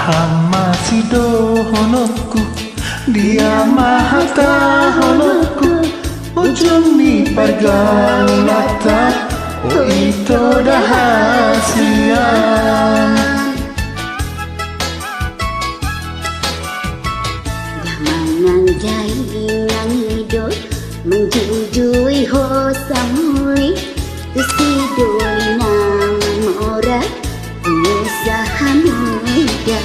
Ahamasido honoku, dia mahata honoku, ujung ni pergaulata, oh itu dahasian. Manang jai nang hidup, menjujui ho samuli, kesiduli nang mora, pengusaha muda.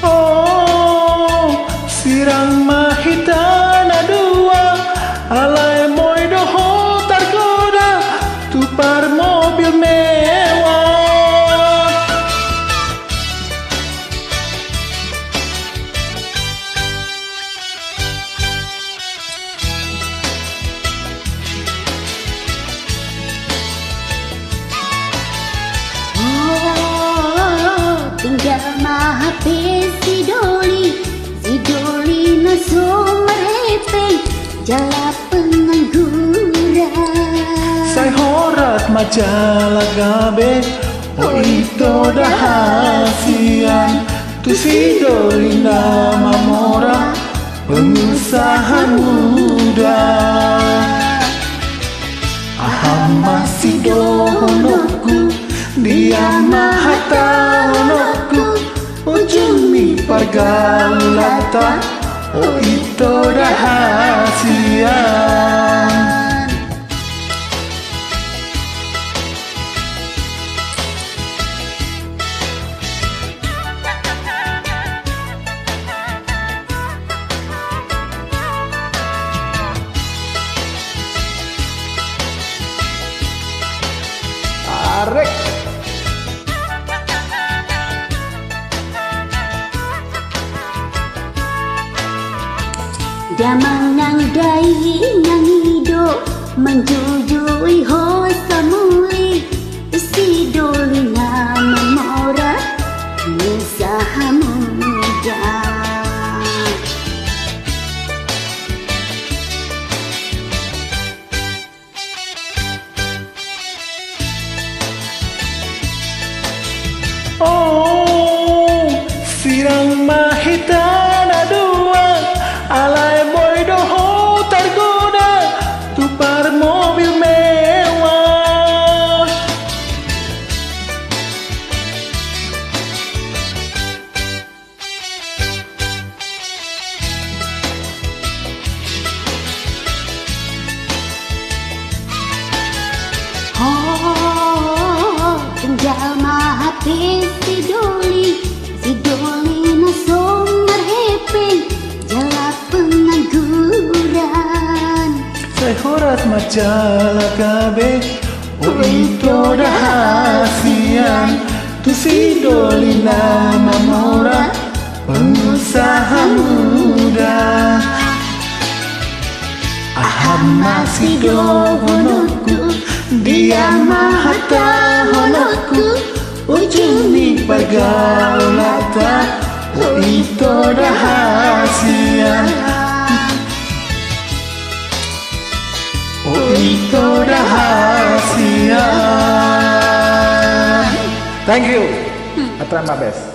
Oh, sirang mahitana dua, alay moy doho tergoda, tupar mobil mewah. Oh, tinggal mahape si doli na sumarepeng, jala pengangguran. Say horat majalah gabe, oh itu dahasian. Tu si doli nama mora, pengusaha muda. Ahamasido honoku, dia mahata honoku, ujung mi pergaulata, oh itu dahasian. Tarik. Damang nang dai nang hidup, menjujui ho samuli, si doli nama mora, pengusaha muda. Oh, sirang mahitana dua, alay boy doho tergoda, tupar mobil mewah. Oh, tinggal mahape si doli na sumarepeng, jala pengangguran. Say horat majalah gabe, oh itu dahasian. Tu si doli nama mora, pengusaha muda. Ahamasido honoku, dia mahata honoku, ujung ni pergaulata, oh itu dahasian. Oh itu dahasian. Thank you. I try my best.